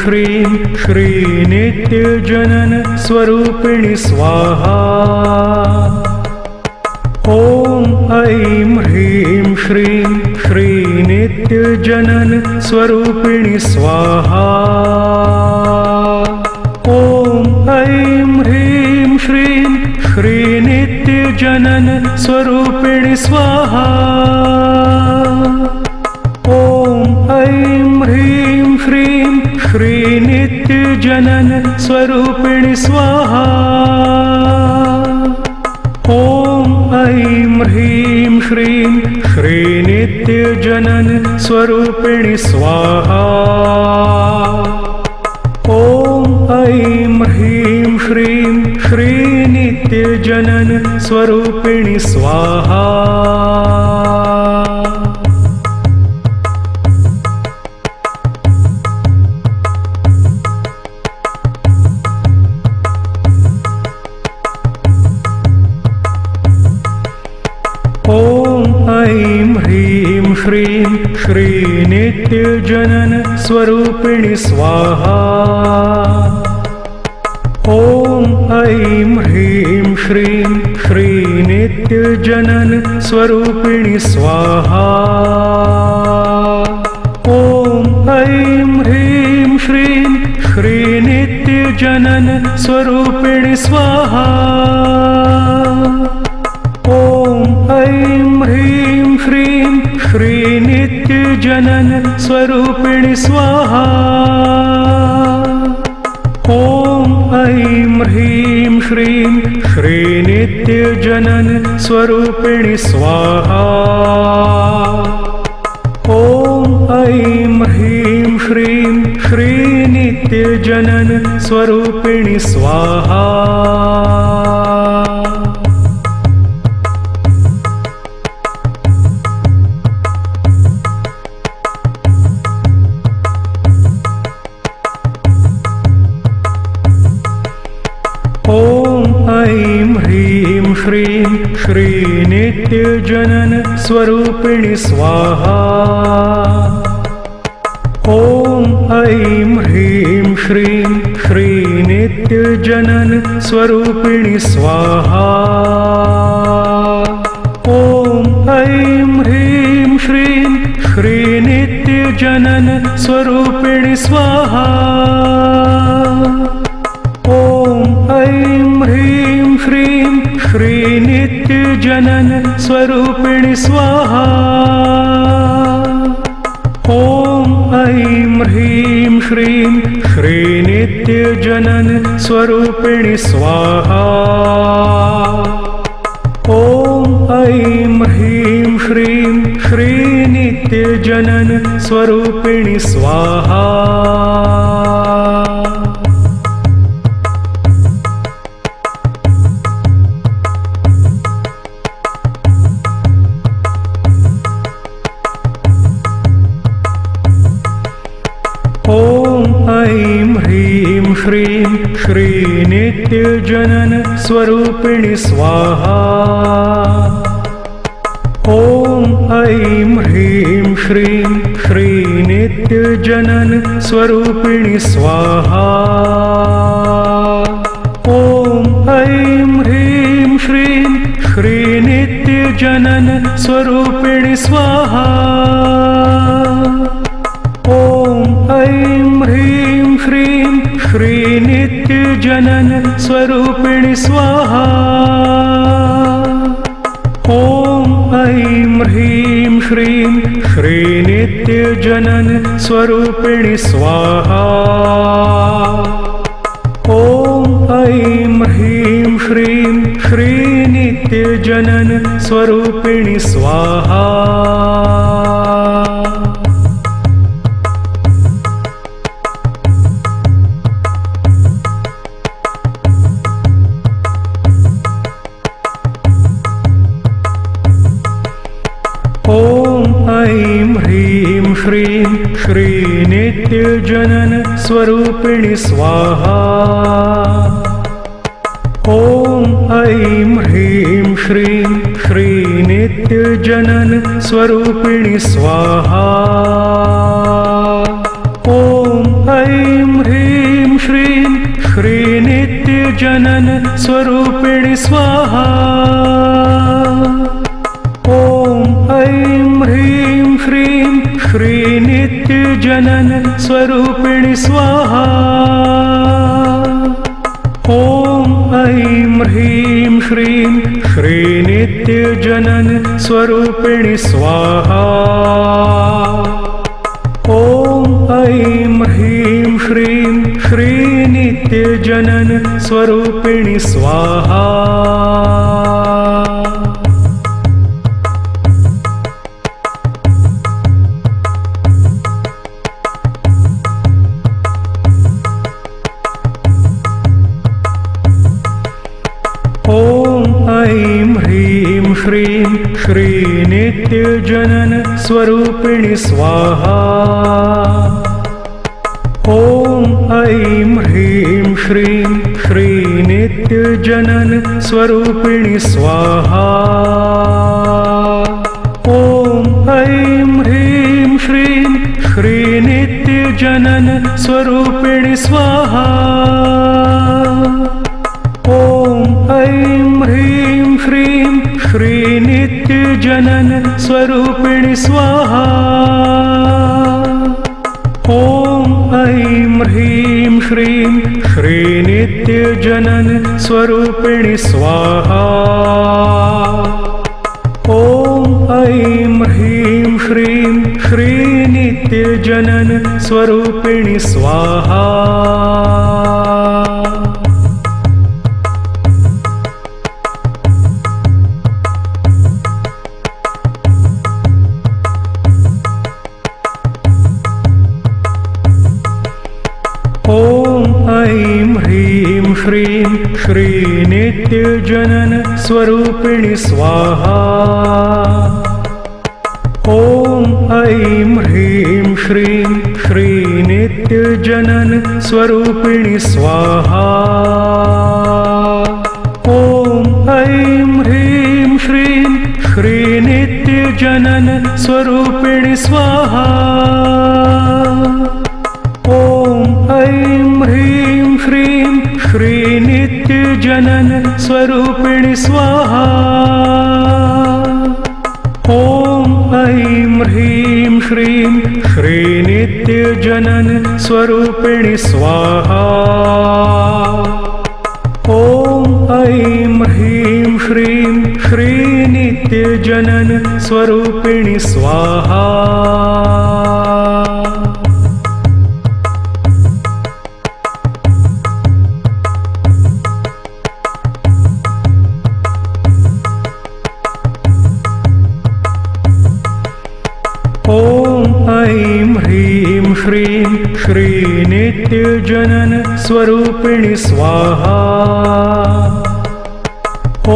श्रीं श्रीनित्यजनन स्वरूपिणि स्वाहा। ॐ ऐं ह्रीं श्रीं श्रीनित्यजनन स्वरूपिणि स्वाहा। ॐ ऐं ह्रीं श्रीं श्रीनित्यजनन स्वरूपिणि स्वाहा। ॐ ऐं ह्रीं श्रीं श्रीनित्यजनन स्वरूपिणि स्वाहा। ॐ ऐं ह्रीं श्रीं श्रीनित्यजनन स्वरूपिणि स्वाहा। ॐ ऐं ह्रीं श्रीं श्रीनित्यजनन स्वरूपिणि स्वाहा। ॐ ऐं ह्रीं श्रीं श्रीनित्यजनन स्वरूपिणि स्वाहा। ॐ ऐं ह्रीं श्रीं श्रीनित्यजनन स्वरूपिणि स्वाहा। ॐ ऐं ह्रीं श्रीं श्रीनित्यजनन स्वरूपिणि स्वाहा। ॐ ऐं ह्रीं श्रीं श्रीनित्यजनन स्वरूपिणि स्वाहा। ॐ ऐं ह्रीं श्रीं श्रीनित्यजनन स्वरूपिणि स्वाहा। ॐ ऐं ह्रीं श्रीं श्रीनित्यजनन स्वरूपिणि स्वाहा। ॐ ऐं ह्रीं श्रीं श्रीनित्यजनन स्वरूपिणि स्वाहा। ॐ ऐं ह्रीं श्रीं श्रीनित्यजनन स्वरूपिणि स्वाहा। ॐ ऐं ह्रीं श्रीं श्रीनित्यजनन स्वरूपिणि स्वाहा। ॐ ऐं ह्रीं श्रीं श्रीनित्यजनन स्वरूपिणि स्वाहा। ॐ ऐं ह्रीं श्रीं श्रीनित्यजनन स्वरूपिणि स्वाहा। ॐ ऐं ह्रीं श्रीं श्रीनित्यजनन स्वरूपिणि स्वाहा। ॐ ऐं ह्रीं श्रीं श्रीनित्यजनन स्वरूपिणि स्वाहा। ॐ ऐं ह्रीं श्रीं श्रीनित्यजनन स्वरूपिणि स्वाहा। ॐ ऐं ह्रीं श्रीं श्रीनित्यजनन स्वरूपिणि स्वाहा। ॐ ऐं ह्रीं श्रीं श्रीनित्यजनन स्वरूपिणि स्वाहा। ॐ ऐं ह्रीं श्रीं श्रीनित्यजनन स्वरूपिणि स्वाहा। ॐ ऐं ह्रीं श्रीं श्रीनित्यजनन स्वरूपिणि स्वाहा। ॐ ऐं ह्रीं श्रीं श्रीनित्यजनन स्वरूपिणि स्वाहा। ॐ ऐं ह्रीं श्रीं श्रीनित्यजनन स्वरूपिणि स्वाहा। ॐ ऐं श्रीनित्यजनन स्वरूपिणि स्वाहा। ॐ ऐं ह्रीं श्रीं श्रीनित्यजनन स्वरूपिणि स्वाहा। ॐ ऐं ह्रीं श्रीं श्रीनित्यजनन स्वरूपिणि स्वाहा। ॐ ऐं ह्रीं श्रीं श्रीनित्यजनन स्वरूपिणि स्वाहा। ॐ ऐं ह्रीं श्रीं श्रीनित्यजनन स्वरूपिणि स्वाहा। ॐ ऐं ह्रीं श्रीं श्रीनित्यजनन स्वरूपिणि स्वाहा। ॐ ऐं ह्रीं श्रीं श्रीनित्यजनन स्वरूपिणि स्वाहा। ॐ ऐं ह्रीं श्रीं श्रीनित्यजनन स्वरूपिणि स्वाहा। ॐ ऐं ह्रीं श्रीं श्रीनित्यजनन स्वरूपिणि स्वाहा। ॐ ऐं ह्रीं श्रीं श्रीनित्यजनन स्वरूपिणि स्वाहा। ॐ ऐं ह्रीं श्रीं श्रीनित्यजनन स्वरूपिणि स्वाहा। ॐ ऐं ह्रीं श्रीं श्रीनित्यजनन स्वरूपिणि स्वाहा। ॐ ऐं ह्रीं श्रीं श्रीनित्यजनन स्वरूपिणि स्वाहा। ॐ ऐं ह्रीं श्रीं श्रीनित्यजनन स्वरूपिणि स्वाहा। ॐ ऐं ह्रीं श्रीं श्रीनित्यजनन स्वरूपिणि स्वाहा। ॐ ऐं ह्रीं श्रीं श्रीनित्यजनन स्वरूपिणि स्वाहा। ॐ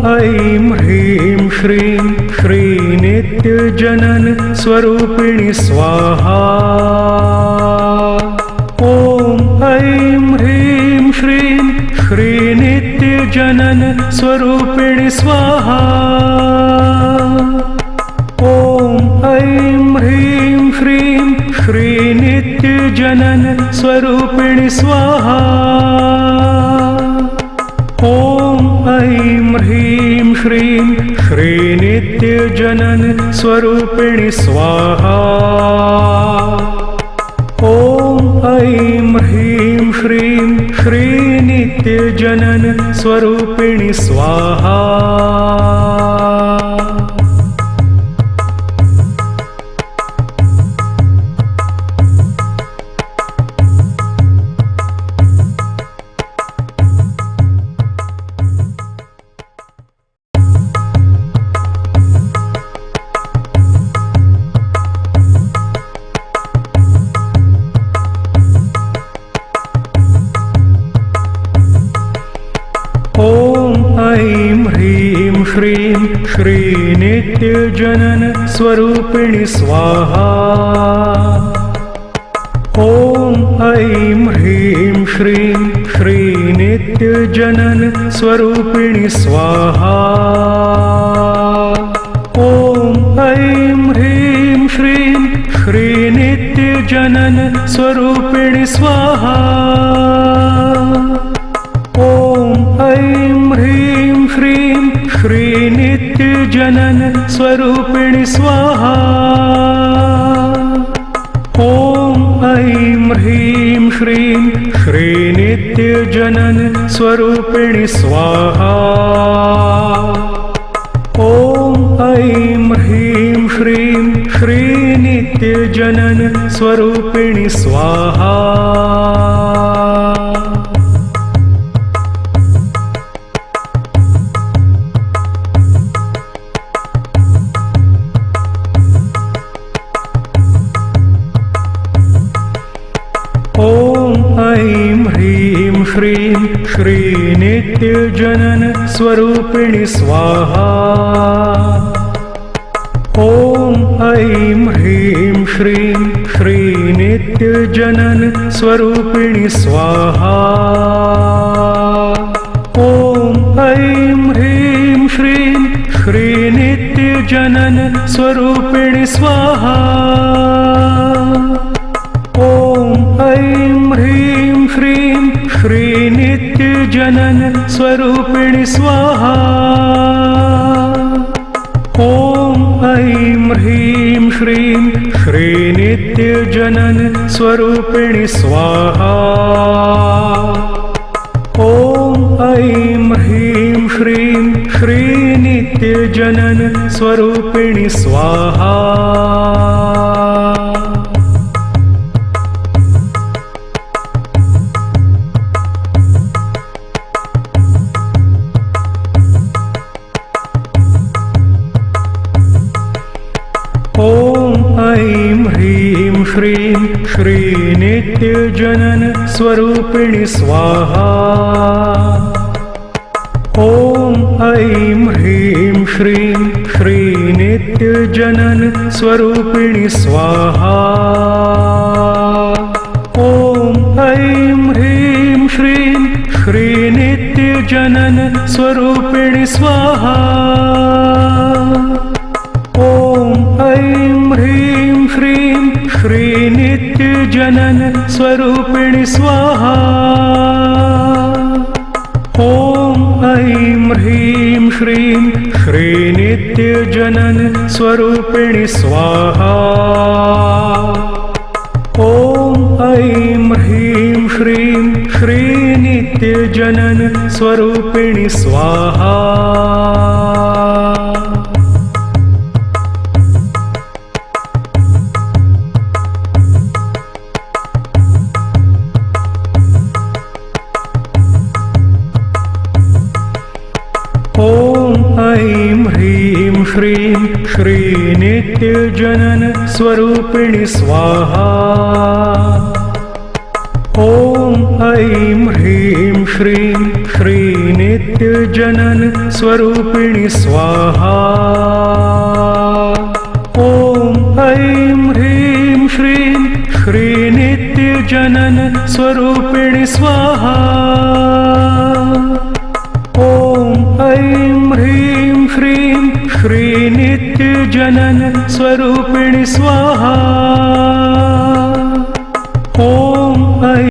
ऐं ह्रीं श्रीं श्रीनित्यजनन स्वरूपिणि स्वाहा। ॐ ऐं ह्रीं श्रीं श्रीनित्यजनन स्वरूपिणि स्वाहा। ॐ ऐं ह्रीं श्रीं श्रीनित्यजनन स्वरूपिणि स्वाहा। ॐ ऐं ह्रीं श्रीं श्रीनित्यजनन स्वरूपिणि स्वाहा। ॐ ऐं ह्रीं श्रीं श्रीनित्यजनन स्वरूपिणि स्वाहा। ॐ ऐं ह्रीं श्रीं श्रीनित्यजनन स्वरूपिणि स्वाहा। ॐ ऐं ह्रीं श्रीं श्रीनित्यजनन स्वरूपिणि स्वाहा। ॐ ऐं ह्रीं श्रीं श्रीनित्यजनन स्वरूपिणि स्वाहा। ॐ ऐं ह्रीं श्रीं श्रीनित्यजनन स्वरूपिणि स्वाहा। श्रीनित्यजनन स्वरूपिणि स्वाहा। ॐ ऐं ह्रीं श्रीं श्रीनित्यजनन स्वरूपिणि स्वाहा। ॐ ऐं ह्रीं श्रीं श्रीनित्यजनन स्वरूपिणि स्वाहा। ॐ ऐं ह्रीं श्रीं श्रीनित्यजनन स्वरूपिणि स्वाहा। ॐ ऐं ह्रीं श्रीं श्रीनित्यजनन स्वरूपिणि स्वाहा। ॐ ऐं ह्रीं श्रीं श्रीनित्यजनन स्वरूपिणि स्वाहा। ॐ ऐं ह्रीं श्रीं श्रीनित्यजनन स्वरूपिणि स्वाहा। ॐ ऐं ह्रीं श्रीं श्रीनित्यजनन स्वरूपिणि स्वाहा। ॐ ऐं ह्रीं श्रीं श्रीनित्यजनन स्वरूपिणि स्वाहा। ॐ ऐं ह्रीं श्रीं श्रीनित्यजनन स्वरूपिणि स्वाहा। ॐ ऐं ह्रीं श्रीं श्रीनित्यजनन स्वरूपिणि स्वाहा। ॐ ऐं ह्रीं श्रीं श्रीनित्यजनन स्वरूपिणि स्वाहा। ॐ ऐं ह्रीं श्रीं श्रीनित्यजनन स्वरूपिणि स्वाहा। ॐ ऐं ह्रीं श्रीं श्रीनित्यजनन स्वरूपिणि स्वाहा। ॐ ऐं ह्रीं श्रीं श्रीनित्यजनन स्वरूपिणि स्वाहा। ॐ ऐं ह्रीं श्रीं श्रीनित्यजनन स्वरूपिणि स्वाहा। ॐ ऐं ह्रीं श्रीं श्रीनित्यजनन स्वरूपिणि स्वाहा। ॐ ऐं ह्रीं श्रीं श्रीनित्यजनन स्वरूपिणि स्वाहा। ॐ ऐं ह्रीं श्रीं श्रीनित्यजनन स्वरूपिणि स्वाहा। ॐ ऐं